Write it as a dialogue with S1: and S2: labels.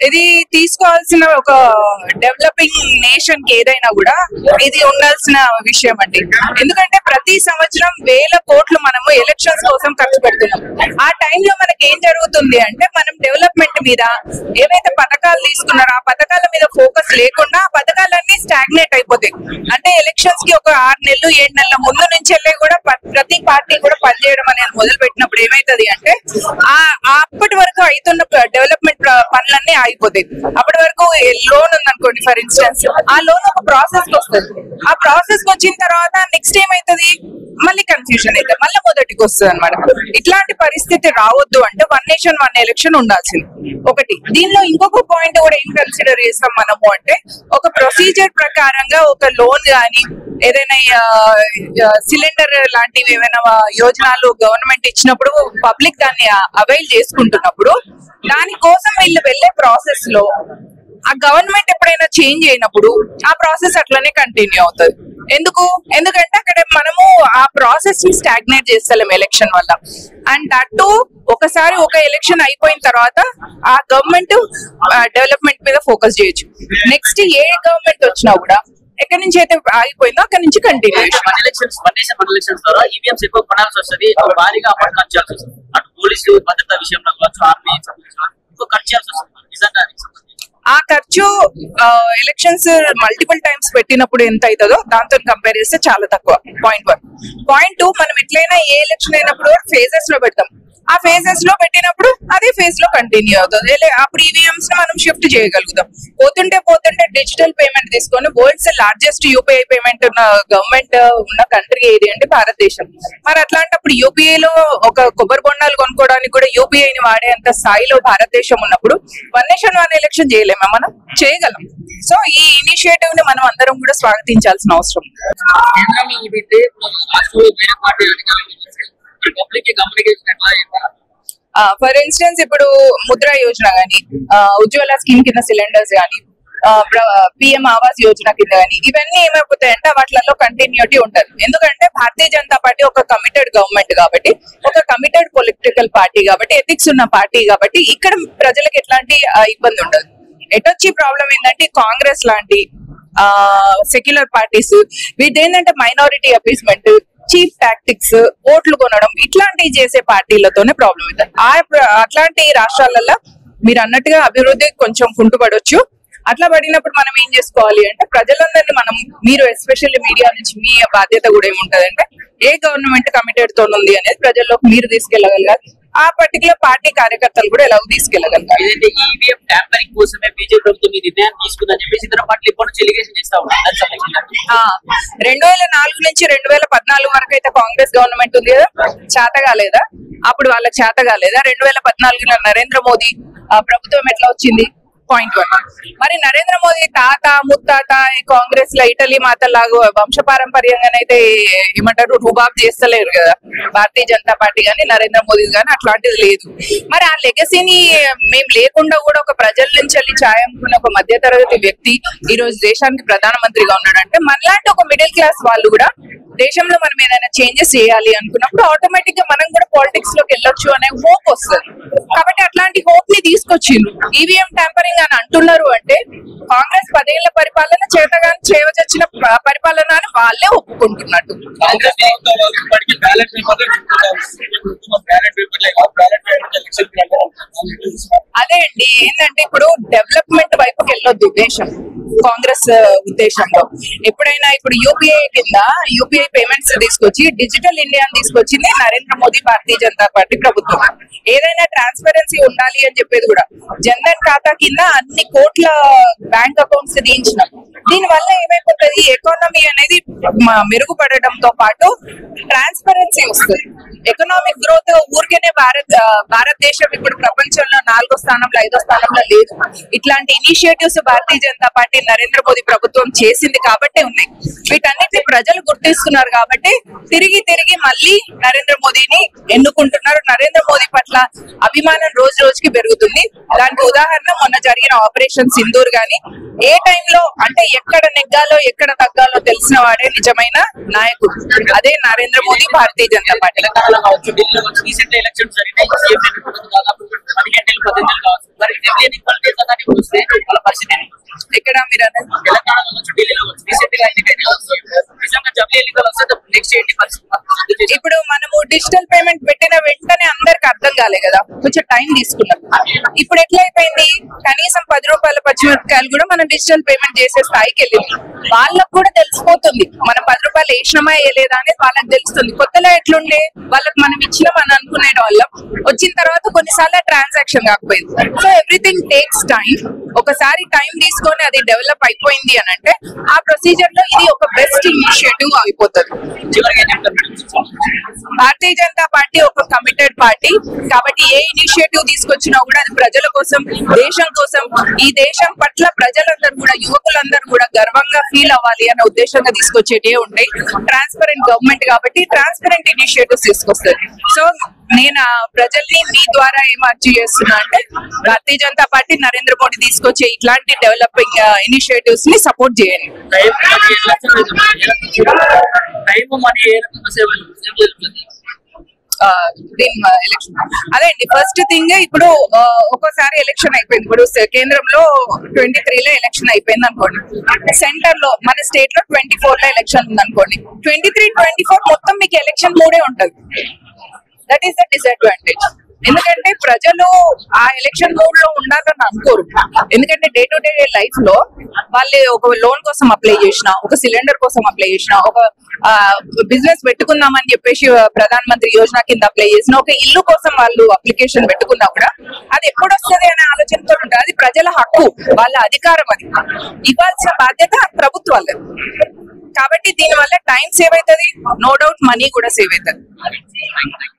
S1: ఇది తీసుకోవాల్సిన ఒక డెవలపింగ్ నేషన్ కి ఏదైనా కూడా ఇది ఉండాల్సిన విషయం అండి. ఎందుకంటే ప్రతి సంవత్సరం వేల కోట్లు మనము ఎలక్షన్స్ కోసం ఖర్చు పెడుతున్నాం. ఆ టైంలో మనకి ఏం జరుగుతుంది అంటే మనం డెవలప్మెంట్ మీద ఏవైతే పథకాలు తీసుకున్నారో ఆ పథకాల మీద ఫోకస్ లేకుండా ఆ పథకాలన్నీ స్టాగ్నేట్ అయిపోతాయి. అంటే ఎలక్షన్స్ కి ఒక 6 నెలలు 7 నెలల ముందు నుంచి వెళ్ళి కూడా ప్రతి పార్టీ కూడా పనిచేయడం అనేది మొదలు పెట్టినప్పుడు ఏమైతుంది అంటే అప్పటి వరకు అవుతున్న డెవలప్మెంట్ పనులన్నీ ఆగిపోతాయి. అప్పటి వరకు లోన్ ఉందనుకోండి ఫర్ ఇన్స్టెన్స్, ఆ లోన్ ఒక ప్రాసెస్ కి వస్తుంది. ఆ ప్రాసెస్ కి వచ్చిన తర్వాత నెక్స్ట్ ఏమైతుంది, మళ్ళీ కన్ఫ్యూజన్ అయితే మళ్ళీ మొదటికి వస్తుంది అనమాట. ఇట్లాంటి పరిస్థితి రావద్దు అంటే 1 నేషన్ 1 ఎలక్షన్ ఉండాల్సింది ఒకటి. దీనిలో ఇంకొక పాయింట్ కూడా ఏం కన్సిడర్ చేస్తాం మనము అంటే, ఒక ప్రొసీజర్ ప్రకారంగా ఒక లోన్ గానీ ఏదైనా సిలిండర్ లాంటివి ఏమైనా యోజనాలు గవర్నమెంట్ ఇచ్చినప్పుడు పబ్లిక్ దాన్ని అవైల్ చేసుకుంటున్నప్పుడు దానికోసం వీళ్ళు వెళ్లే ప్రాసెస్ లో ఆ గవర్నమెంట్ ఎప్పుడైనా చేంజ్ అయినప్పుడు ఆ ప్రాసెస్ అట్లనే కంటిన్యూ అవుతుంది. ఎందుకంటే అక్కడ మనము ఆ ప్రాసెస్ ని స్టాగ్నేట్ చేస్తలేం ఎలక్షన్ వల్ల. అండ్ అటు ఒకసారి ఒక ఎలక్షన్ అయిపోయిన తర్వాత ఆ గవర్నమెంట్ డెవలప్మెంట్ మీద ఫోకస్ చేయొచ్చు. నెక్స్ట్ ఏ గవర్నమెంట్ వచ్చినా కూడా ఎక్కడి నుంచి అయితే ఆగిపోయిందో అక్కడి నుంచి కంటిన్యూ ఆ ఖర్చు ఎలక్షన్స్ మల్టిపుల్ టైమ్స్ పెట్టినప్పుడు ఎంత అవుతుందో దాంతో కంపేర్ చేస్తే చాలా తక్కువ. పాయింట్ 1. పాయింట్ 2, మనం ఎట్లయినా ఏ ఎలక్షన్ అయినప్పుడు ఫేజెస్ లో పెడతాం. ఆ ఫేజెస్ లో పెట్టినప్పుడు అదే ఫేజ్ లో కంటిన్యూ అవుతుంది. అప్పుడు ఈవీఎంస్ ని మనం షిఫ్ట్ చేయగలుగుతాం. పోతుంటే డిజిటల్ పేమెంట్ తీసుకొని వరల్డ్స్ లార్జెస్ట్ యూపీఐ పేమెంట్ ఉన్న గవర్నమెంట్ ఉన్న కంట్రీ ఏది అంటే భారతదేశం. మరి అట్లాంటప్పుడు యూపీఐలో ఒక కొబ్బరి బొండాలు కొనుక్కోవడానికి కూడా యూపీఐ ని వాడేంత స్థాయిలో భారతదేశం ఉన్నప్పుడు 1 నేషన్ 1 ఎలక్షన్ చేయలేమా? మనం చేయగలం. సో ఈ ఇనిషియేటివ్ ని మనం అందరం కూడా స్వాగతించాల్సిన అవసరం. ఫర్ ఇన్స్టెన్స్ ఇప్పుడు ముద్రా యోజన గానీ, ఉజ్వల స్కీమ్ కింద సిలిండర్స్ గానీ, పిఎం ఆవాస్ యోజన కింద గానీ ఇవన్నీ ఏమైపోతాయంటే వాటిలలో కంటిన్యూటీ ఉంటది. ఎందుకంటే భారతీయ జనతా పార్టీ ఒక కమిటెడ్ గవర్నమెంట్ కాబట్టి, ఒక కమిటెడ్ పొలిటికల్ పార్టీ కాబట్టి, ఎథిక్స్ ఉన్న పార్టీ కాబట్టి ఇక్కడ ప్రజలకు ఎట్లాంటి ఇబ్బంది ఉండదు. ఎటొచ్చి ప్రాబ్లం ఏంటంటే కాంగ్రెస్ లాంటి సెక్యులర్ పార్టీస్ వీటేంటంటే మైనారిటీ అపీస్మెంట్, చీప్ టాక్టిక్స్, ఓట్లు కొనడం ఇట్లాంటివి చేసే పార్టీలతోనే ప్రాబ్లం అవుతుంది. అట్లాంటి రాష్ట్రాలలో మీరు అన్నట్టుగా అభివృద్ధి కొంచెం కుంటుపడవచ్చు. అట్లా పడినప్పుడు మనం ఏం చేసుకోవాలి అంటే ప్రజలందరినీ మీరు ఎస్పెషల్లీ మీడియా నుంచి మీ బాధ్యత కూడా ఏముంటదంటే ఏ గవర్నమెంట్ కమిటెడ్ తో ఉంది అనేది ప్రజల్లోకి మీరు తీసుకెళ్లగలగాలి. ఆ పర్టికులర్ పార్టీ కార్యకర్తలు కూడా ఎలాగో తీసుకెళ్లగలగాలి. 2004 నుంచి 2014 వరకు అయితే కాంగ్రెస్ గవర్నమెంట్ ఉంది కదా, చేత కాలేదా? అప్పుడు వాళ్ళకి చేత కాలేదా? 2014లో నరేంద్ర మోదీ ప్రభుత్వం ఎట్లా వచ్చింది? పాయింట్ 1. మరి నరేంద్ర మోదీ తాత ముత్తాత కాంగ్రెస్ లో ఇటలీ మాతలాగా వంశపారంపర్యంగానైతే ఏమంటారు రుబాబ్ చేస్తలేరు కదా భారతీయ జనతా పార్టీ గానీ నరేంద్ర మోదీ గానీ, అట్లాంటిది లేదు. మరి ఆ లెగసీని మేము లేకుండా కూడా ఒక ప్రజల నుంచి వెళ్ళి ఛాయంకున్న ఒక మధ్య తరగతి వ్యక్తి ఈ రోజు దేశానికి ప్రధానమంత్రిగా ఉన్నాడంటే మనలాంటి ఒక మిడిల్ క్లాస్ వాళ్ళు కూడా దేశంలో మనం ఏదైనా చేంజెస్ చేయాలి అనుకున్నప్పుడు ఆటోమేటిక్ గా మనం కూడా పాలిటిక్స్ లోకి వెళ్ళొచ్చు అనే హోప్ వస్తుంది. కాబట్టి అట్లాంటి హోప్ ని తీసుకొచ్చిండ్రు. ఈవీఎం ట్యాంపరింగ్ అని అంటున్నారు అంటే కాంగ్రెస్ 10 ఏళ్ల పరిపాలన చేతగాని చేయవచ్చిన పరిపాలన అని వాళ్ళే ఒప్పుకుంటున్నట్టు. అదే అండి, ఏంటంటే ఇప్పుడు డెవలప్మెంట్ వైపుకి వెళ్ళొద్దు దేశం కాంగ్రెస్ ఉద్దేశంలో. ఎప్పుడైనా ఇప్పుడు యూపీఐ కింద యూపీఐ పేమెంట్స్ తీసుకొచ్చి డిజిటల్ ఇండియాని తీసుకొచ్చింది నరేంద్ర మోదీ భారతీయ జనతా పార్టీ ప్రభుత్వం. ఏదైనా ట్రాన్స్పరెన్సీ ఉండాలి అని చెప్పేది కూడా జన్ధన్ ఖాతా కింద అన్ని కోట్ల బ్యాంక్ అకౌంట్స్ దించినాం. దీని వల్ల ఏమైపోతుంది, ఎకానమీ అనేది మెరుగుపడటంతో పాటు ట్రాన్స్పరెన్సీ వస్తుంది. ఎకనామిక్ గ్రోత్ ఊరికేనే భారతదేశం ఇప్పుడు ప్రపంచంలో 4వ స్థానంలో 5వ స్థానంలో లేదు. ఇట్లాంటి ఇనిషియేటివ్స్ భారతీయ జనతా పార్టీ నరేంద్ర మోదీ ప్రభుత్వం చేసింది కాబట్టే ఉన్నాయి. వీటన్నిటిని ప్రజలు గుర్తిస్తున్నారు కాబట్టి తిరిగి తిరిగి మళ్ళీ నరేంద్ర మోదీని ఎన్నుకుంటున్నారు. నరేంద్ర మోదీ పట్ల అభిమానం రోజు రోజుకి పెరుగుతుంది. దానికి ఉదాహరణ మొన్న జరిగిన ఆపరేషన్ సింధూర్ గాని, ఏ టైంలో అంటే ఎక్కడ నెగ్గాలో ఎక్కడ తగ్గాలో తెలిసిన వాడే నిజమైన నాయకుడు. అదే నరేంద్ర మోదీ, భారతీయ జనతా పార్టీ. ఎక్కడ మీరు ఇప్పుడు మనము డిజిటల్ పేమెంట్ పెట్టిన వెంటనే అందరికి అర్థం కాలే కదా, కొంచెం టైం తీసుకున్నాం. ఇప్పుడు ఎట్లయిపోయింది, కనీసం 10 రూపాయల పచ్చిమిరపకాయలు కూడా మనం డిజిటల్ పేమెంట్ చేసే స్థాయికి వెళ్ళింది. వాళ్ళకు కూడా తెలిసిపోతుంది మనం 10 రూపాయలు వేసినామా వేయలేదా అనేది వాళ్ళకి తెలుస్తుంది. కొత్తలో ఎట్లుండే, వాళ్ళకి మనం ఇచ్చినామని అనుకునే వాళ్ళం, వచ్చిన తర్వాత కొన్నిసార్లు ట్రాన్సాక్షన్ కాకపోయింది. So everything takes time. ఒకసారి టైం తీసుకొని అది డెవలప్ అయిపోయింది అని అంటే ఆ ప్రొసీజర్ లో ఇది ఒక బెస్ట్ ఇనిషియేటివ్ అయిపోతుంది. భారతీయ జనతా పార్టీ ఒక కమిటెడ్ పార్టీ కాబట్టి ఏ ఇనిషియేటివ్ తీసుకొచ్చినా కూడా అది ప్రజల కోసం, దేశం కోసం, ఈ దేశం పట్ల ప్రజలందరూ కూడా, యువకులందరూ కూడా గర్వంగా ఫీల్ అవ్వాలి అనే ఉద్దేశంగా తీసుకొచ్చేటే ఉంటాయి. ట్రాన్స్పరెంట్ గవర్నమెంట్ కాబట్టి ట్రాన్స్పరెంట్ ఇనిషియేటివ్స్ తీసుకొస్తారు. సో నేను ప్రజల్ని మీ ద్వారా ఏం అర్జీ చేస్తున్నా అంటే భారతీయ జనతా పార్టీ నరేంద్ర మోడీ తీసుకొచ్చే ఇట్లాంటి డెవలపింగ్ ఇనిషియేటివ్స్ ని సపోర్ట్ చేయండి. అదే అండి, ఫస్ట్ థింగ్ ఇప్పుడు ఒక్కోసారి ఎలక్షన్ అయిపోయింది. ఇప్పుడు కేంద్రంలో 23లో ఎలక్షన్ అయిపోయింది అనుకోండి, సెంటర్ లో మన స్టేట్ లో 24లో ఎలక్షన్ ఉంది అనుకోండి. 23, 24 మొత్తం మీకు ఎలక్షన్ మూడే ఉంటది. That is the disadvantage. ఎందుకంటే ప్రజలు ఆ ఎలక్షన్ మూడ్ లో ఉండాలని అనుకోరు. ఎందుకంటే డే టు డే లైఫ్ లో వాళ్ళు ఒక లోన్ కోసం అప్లై చేసిన, ఒక సిలిండర్ కోసం అప్లై చేసిన, ఒక బిజినెస్ పెట్టుకుందామని చెప్పేసి ప్రధాన మంత్రి యోజన కింద అప్లై చేసిన, ఒక ఇల్లు కోసం వాళ్ళు అప్లికేషన్ పెట్టుకున్నా కూడా అది ఎప్పుడు వస్తుంది అనే ఆలోచనతో ఉంటుంది. అది ప్రజల హక్కు, వాళ్ళ అధికారం. అది ఇవ్వాల్సిన బాధ్యత ప్రభుత్వాలు. కాబట్టి దీని వల్ల టైం సేవ్ అవుతుంది, నో డౌట్ మనీ కూడా సేవ్ అవుతుంది.